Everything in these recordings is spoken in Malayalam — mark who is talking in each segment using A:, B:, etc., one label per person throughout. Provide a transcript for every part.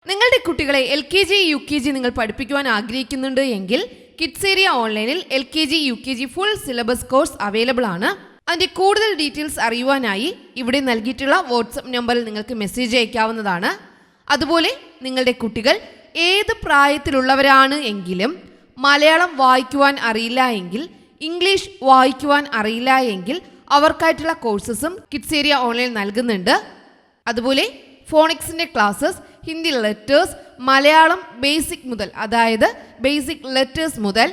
A: നിങ്ങളുടെ കുട്ടികളെ LKG UKG നിങ്ങൾ പഠിപ്പിക്കുവാൻ ആഗ്രഹിക്കുന്നുണ്ട് എങ്കിൽ കിഡ്സ് ഏരിയ ഓൺലൈനിൽ LKG UKG full syllabus course available ആണ്. അതിൻ്റെ കൂടുതൽ ഡീറ്റെയിൽസ് അറിയുവാനായി ഇവിടെ നൽകിയിട്ടുള്ള വാട്സപ്പ് നമ്പറിൽ നിങ്ങൾക്ക് മെസ്സേജ് അയക്കാവുന്നതാണ്. അതുപോലെ നിങ്ങളുടെ കുട്ടികൾ ഏത് പ്രായത്തിലുള്ളവരാണ് എങ്കിലും മലയാളം വായിക്കുവാൻ അറിയില്ല എങ്കിൽ, ഇംഗ്ലീഷ് വായിക്കുവാൻ അറിയില്ല എങ്കിൽ അവർക്കായിട്ടുള്ള കോഴ്സസും കിഡ്സ് ഏരിയ ഓൺലൈൻ നൽകുന്നുണ്ട്. അതുപോലെ ഫോണിക്സിൻ്റെ classes, Hindi letters, Malayalam basic മുതൽ, അതായത് ബേസിക് ലെറ്റേഴ്സ് മുതൽ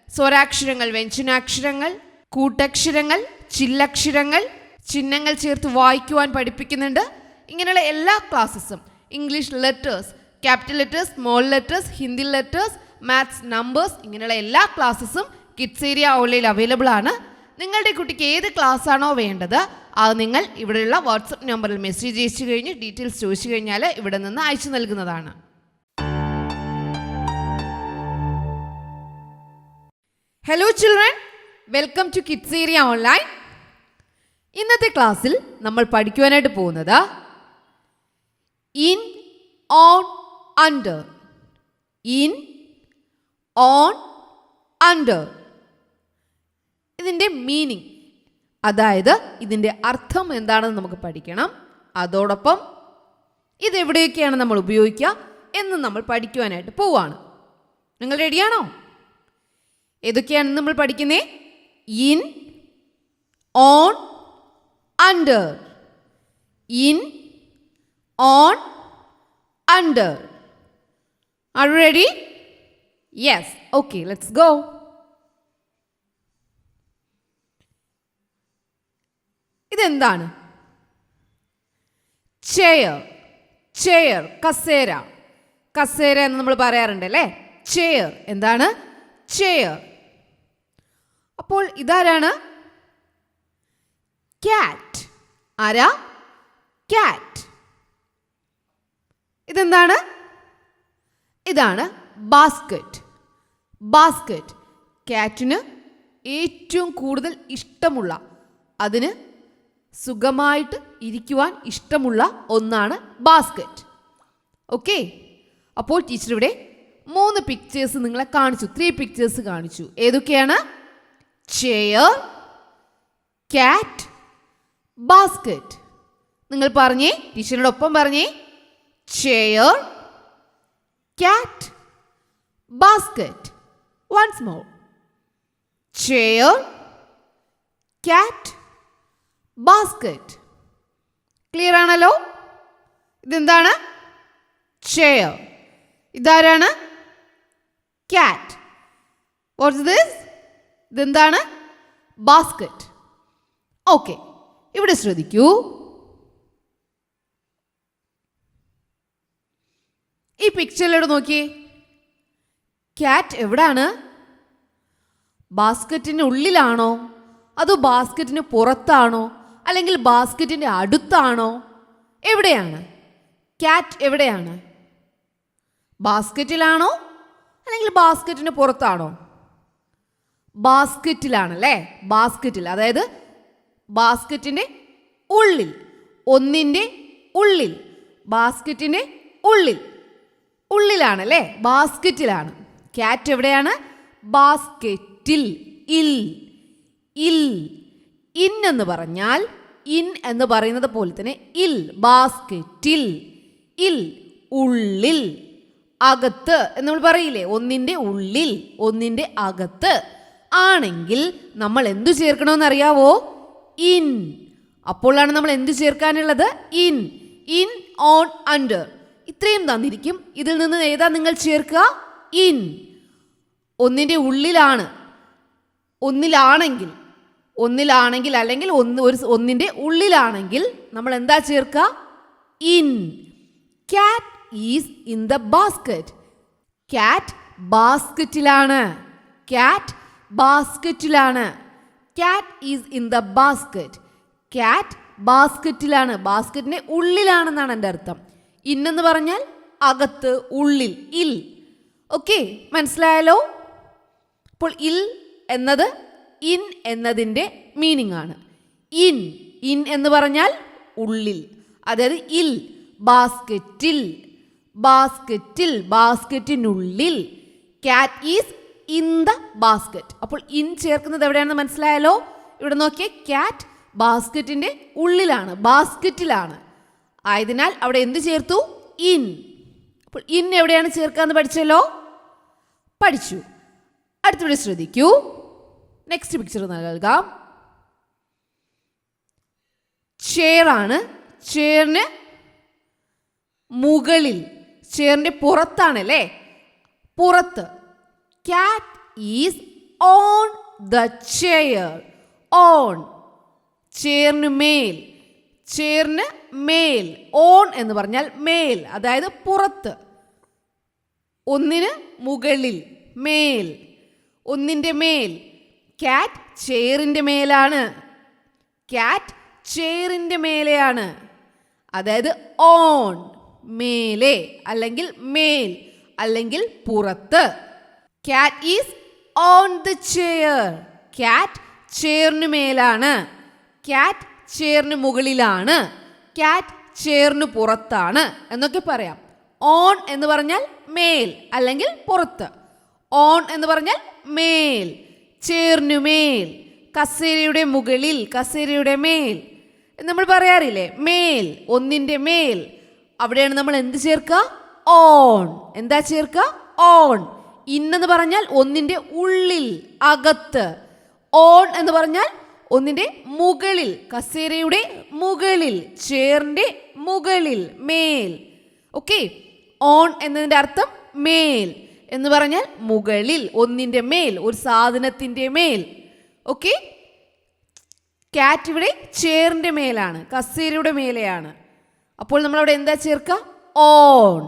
A: സ്വരാക്ഷരങ്ങൾ, വ്യഞ്ജനാക്ഷരങ്ങൾ, കൂട്ടക്ഷരങ്ങൾ, ചില്ലക്ഷരങ്ങൾ, ചിഹ്നങ്ങൾ ചേർത്ത് വായിക്കുവാൻ പഠിപ്പിക്കുന്നുണ്ട്. ഇങ്ങനെയുള്ള എല്ലാ ക്ലാസ്സസും English letters, capital letters, small letters, Hindi letters, maths, numbers, ഇങ്ങനെയുള്ള എല്ലാ ക്ലാസ്സസും കിഡ്സ് ഏരിയ ഓൺലൈനിൽ അവൈലബിൾ ആണ്. നിങ്ങളുടെ കുട്ടിക്ക് ഏത് ക്ലാസ് ആണോ വേണ്ടത് അത് നിങ്ങൾ ഇവിടെയുള്ള വാട്സപ്പ് നമ്പറിൽ മെസ്സേജ് അയച്ചു കഴിഞ്ഞ് ഡീറ്റെയിൽസ് ചോദിച്ചു കഴിഞ്ഞാൽ ഇവിടെ നിന്ന് അയച്ചു നൽകുന്നതാണ്. Hello children, welcome to kids area online. ഇന്നത്തെ ക്ലാസ്സിൽ നമ്മൾ പഠിക്കുവാനായിട്ട് പോകുന്നത് in, on, under. In, on, under. ഇതിൻ്റെ മീനിങ്, അതായത് ഇതിൻ്റെ അർത്ഥം എന്താണെന്ന് നമുക്ക് പഠിക്കണം. അതോടൊപ്പം ഇതെവിടെയൊക്കെയാണ് നമ്മൾ ഉപയോഗിക്കുക എന്ന് നമ്മൾ പഠിക്കുവാനായിട്ട് പോവുകയാണ്. നിങ്ങൾ റെഡിയാണോ? ഏതൊക്കെയാണ് നമ്മൾ പഠിക്കുന്നത്? In, on, under. In, on, under. Are you ready? Yes. Okay, let's go. ഇതെന്താണ്? ചെയർ. ചെയർ, കസേര. കസേര എന്ന് നമ്മൾ പറയാറുണ്ട് അല്ലേ? ചെയർ. എന്താണ്? ചെയർ. അപ്പോൾ ഇതാരാണ്? ക്യാറ്റ്. ആരാ? ക്യാറ്റ്. ഇതെന്താണ്? ഇതാണ് ബാസ്ക്കറ്റ്. ബാസ്ക്കറ്റ്. ക്യാറ്റിന് ഏറ്റവും കൂടുതൽ ഇഷ്ടമുള്ള, അതിന് സുഖമായിട്ട് ഇരിക്കുവാൻ ഇഷ്ടമുള്ള ഒന്നാണ് ബാസ്ക്കറ്റ്. ഓക്കെ, അപ്പോൾ ടീച്ചർ ഇവിടെ 3 പിക്ചേഴ്സ് നിങ്ങളെ കാണിച്ചു. 3 പിക്ചേഴ്സ് കാണിച്ചു. ഏതൊക്കെയാണ്? Chair, cat, basket. നിങ്ങൾ പറഞ്ഞേ, ടീച്ചറിനോടൊപ്പം പറഞ്ഞേ. Chair, cat, basket. Once more. Chair, cat, basket. Clear ആണല്ലോ? ഇതെന്താണ്? ചെയർ. ഇതാരാണ്? ക്യാറ്റ്. What's this? ഇതെന്താണ്? ബാസ്ക്കറ്റ്. ഓക്കെ, ഇവിടെ ശ്രദ്ധിക്കൂ. ഈ പിക്ചറിലൂടെ നോക്കിയേ. ക്യാറ്റ് എവിടാണ്? ബാസ്ക്കറ്റിന് ഉള്ളിലാണോ അതോ ബാസ്ക്കറ്റിന് പുറത്താണോ അല്ലെങ്കിൽ ബാസ്ക്കറ്റിൻ്റെ അടുത്താണോ? എവിടെയാണ് ക്യാറ്റ്? എവിടെയാണ്? ബാസ്ക്കറ്റിലാണോ അല്ലെങ്കിൽ ബാസ്ക്കറ്റിന് പുറത്താണോ? ബാസ്ക്കറ്റിലാണല്ലേ? ബാസ്ക്കറ്റിൽ, അതായത് ബാസ്ക്കറ്റിൻ്റെ ഉള്ളിൽ, ഒന്നിൻ്റെ ഉള്ളിൽ, ബാസ്ക്കറ്റിൻ്റെ ഉള്ളിൽ, ഉള്ളിലാണല്ലേ? ബാസ്ക്കറ്റിലാണ്. ക്യാറ്റ് എവിടെയാണ്? ബാസ്ക്കറ്റിൽ. ഇൽ. ഇൽ. ഇൻ എന്ന് പറഞ്ഞാൽ, ഇൻ എന്ന് പറയുന്നത് പോലെ തന്നെ ഇൽ, ബാസ്ക്കറ്റിൽ. ഇൽ, ഉള്ളിൽ, അകത്ത് എന്ന് നമ്മൾ പറയില്ലേ? ഒന്നിൻ്റെ ഉള്ളിൽ, ഒന്നിൻ്റെ അകത്ത് ആണെങ്കിൽ നമ്മൾ എന്തു ചേർക്കണമെന്ന് അറിയാവോ? ഇൻ. അപ്പോഴാണ് നമ്മൾ എന്തു ചേർക്കാനുള്ളത്? ഇൻ. In, on, under. ഇത്രയും തന്നിരിക്കും. ഇതിൽ നിന്ന് ഏതാ നിങ്ങൾ ചേർക്കുക? ഇൻ. ഒന്നിൻ്റെ ഉള്ളിലാണ്, ഒന്നിലാണെങ്കിൽ, ഒന്നിലാണെങ്കിൽ അല്ലെങ്കിൽ ഒന്നിൻ്റെ ഉള്ളിലാണെങ്കിൽ നമ്മൾ എന്താ ചേർക്കുക? In. Cat is in the basket. Cat ബാസ്ക്കറ്റിലാണ്. ക്യാറ്റ് ബാസ്ക്കറ്റിലാണ്. Cat is in the basket. Cat ബാസ്ക്കറ്റിലാണ്. ബാസ്ക്കറ്റിൻ്റെ ഉള്ളിലാണെന്നാണ് എൻ്റെ അർത്ഥം. ഇന്നെന്ന് പറഞ്ഞാൽ അകത്ത്, ഉള്ളിൽ, ഇൽ. ഓക്കെ, മനസ്സിലായല്ലോ? അപ്പോൾ ഇൽ എന്നത് ഇൻ എന്നതിൻ്റെ മീനിങ് ആണ്. ഇൻ. ഇൻ എന്ന് പറഞ്ഞാൽ ഉള്ളിൽ, അതായത് ഇൽ, ബാസ്ക്കറ്റിൽ. ബാസ്കറ്റിൽ, ബാസ്കറ്റിനുള്ളിൽ. Cat is in the basket. അപ്പോൾ ഇൻ ചേർക്കുന്നത് എവിടെയാണെന്ന് മനസ്സിലായല്ലോ. ഇവിടെ നോക്കിയേ, ക്യാറ്റ് ബാസ്കറ്റിന്റെ ഉള്ളിലാണ്, ബാസ്കറ്റിലാണ്. ആയതിനാൽ അവിടെ എന്ത് ചേർത്തു? ഇൻ. അപ്പോൾ ഇൻ എവിടെയാണ് ചേർക്കാന്ന് പഠിച്ചല്ലോ, പഠിച്ചു. അടുത്തിവിടെ ശ്രദ്ധിക്കൂ. നെക്സ്റ്റ് പിക്ചർ നൽകാം. ചെയർ ആണ്. ചെയറിന് മുകളിൽ, ചെയറിന്റെ പുറത്താണല്ലേ, പുറത്ത്. Cat is on the chair. On, ചെയറിന് മേൽ, ചെയറിന് മേൽ. ഓൺ എന്ന് പറഞ്ഞാൽ മേൽ, അതായത് പുറത്ത്. ഒന്നിന് മുകളിൽ, മേൽ, ഒന്നിൻ്റെ മേൽ. ക്യാറ്റ് ചെയറിൻ്റെ മേലാണ്. ക്യാറ്റ് ചെയറിൻ്റെ മേലെയാണ്, അതായത് ഓൺ, മേലെ അല്ലെങ്കിൽ മേൽ അല്ലെങ്കിൽ പുറത്ത്. Cat is on the chair. Cat ചെയറിന് മേലാണ്. ക്യാറ്റ് ചെയറിന് മുകളിലാണ്. ക്യാറ്റ് ചെയറിന് പുറത്താണ് എന്നൊക്കെ പറയാം. ഓൺ എന്ന് പറഞ്ഞാൽ മേൽ അല്ലെങ്കിൽ പുറത്ത്. ഓൺ എന്ന് പറഞ്ഞാൽ മേൽ, ചെയറിനു മേൽ, കസേരയുടെ മുകളിൽ, കസേരയുടെ മേൽ നമ്മൾ പറയാറില്ലേ, മേൽ, ഒന്നിൻ്റെ മേൽ. അവിടെയാണ് നമ്മൾ എന്ത് ചേർക്കുക? ഓൺ. എന്താ ചേർക്കുക? ഓൺ. ഇന്നെന്ന് പറഞ്ഞാൽ ഒന്നിൻ്റെ ഉള്ളിൽ, അകത്ത്. ഓൺ എന്ന് പറഞ്ഞാൽ ഒന്നിൻ്റെ മുകളിൽ, കസേരയുടെ മുകളിൽ, ചെയറിൻ്റെ മുകളിൽ, മേൽ. ഓക്കെ, ഓൺ എന്നതിൻ്റെ അർത്ഥം മേൽ എന്ന് പറഞ്ഞാൽ മുകളിൽ, ഒന്നിൻ്റെ മേൽ, ഒരു സാധനത്തിൻ്റെ മേൽ. ഓക്കെ, ക്യാറ്റ് ഇവിടെ ചെയറിൻ്റെ മേലാണ്, കസേരയുടെ മേലെയാണ്. അപ്പോൾ നമ്മളവിടെ എന്താ ചേർക്കുക? ഓൺ.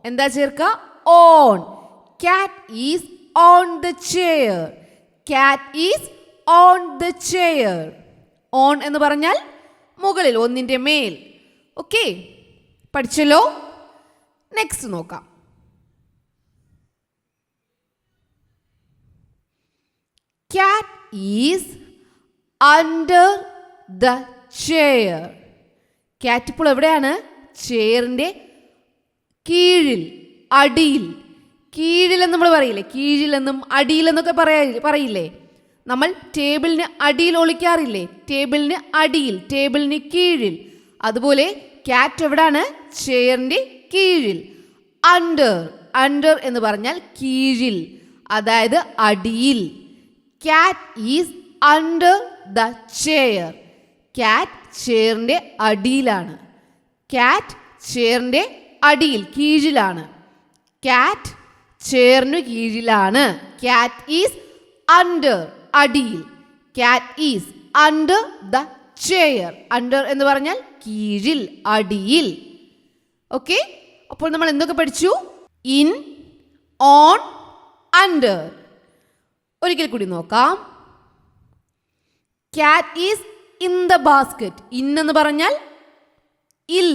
A: എന്താ ചേർക്കുക? On. Cat is on the chair. Cat is on the chair. On എന്ന് പറഞ്ഞാൽ മുകളിൽ, ഒന്നിൻ്റെ മേൽ. ഓക്കെ, പഠിച്ചല്ലോ. നെക്സ്റ്റ് നോക്കാം. Cat is under the chair. Cat ഇപ്പോൾ എവിടെയാണ്? ചെയറിൻ്റെ കീഴിൽ, അടിയിൽ. കീഴിലെന്ന് നമ്മൾ പറയില്ലേ, കീഴിലെന്നും അടിയിലെന്നൊക്കെ പറയില്ലേ. നമ്മൾ ടേബിളിന് അടിയിൽ ഒളിക്കാറില്ലേ, ടേബിളിന് അടിയിൽ, ടേബിളിന് കീഴിൽ. അതുപോലെ ക്യാറ്റ് എവിടെയാണ്? ചെയറിൻ്റെ കീഴിൽ. അണ്ടർ, അണ്ടർ എന്ന് പറഞ്ഞാൽ കീഴിൽ, അതായത് അടിയിൽ. Cat is under the chair. Cat ചെയറിൻ്റെ അടിയിലാണ്. ക്യാറ്റ് ചെയറിൻ്റെ അടിയിൽ, കീഴിലാണ്. ക്യാറ്റ് ചെയറിനു കീഴിലാണ്. ക്യാറ്റ് ഈസ് അണ്ടർ, അടിയിൽ. Cat is under the chair. Under എന്ന് പറഞ്ഞാൽ കീഴിൽ, അടിയിൽ. ഓക്കെ, അപ്പോൾ നമ്മൾ എന്തൊക്കെ പഠിച്ചു? In, on, under. ഒരിക്കൽ കൂടി നോക്കാം. Cat is in the basket. In എന്ന് പറഞ്ഞാൽ ഇൽ,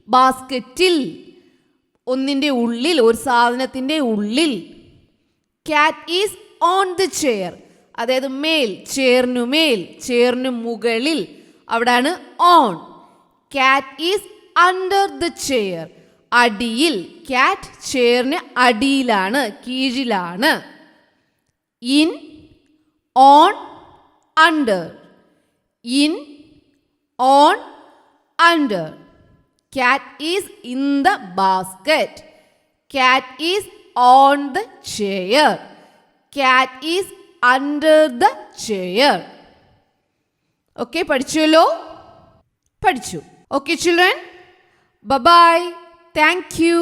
A: ബാസ്കറ്റിൽ, ഒന്നിൻ്റെ ഉള്ളിൽ, ഒരു സാധനത്തിൻ്റെ ഉള്ളിൽ. Cat is on the chair, അതായത് മേൽ, ചെയറിനു മേൽ, ചെയറിനു മുകളിൽ, അവിടാണ് on. Cat is under the chair, അടിയിൽ. ക്യാറ്റ് ചെയറിന് അടിയിലാണ്, കീഴിലാണ്. In, on, under. In, on, under. Cat is in the basket. Cat is on the chair. Cat is under the chair. Okay, പഠിച്ചല്ലോ? പഠിച്ചു. Okay, children. Bye-bye. Thank you.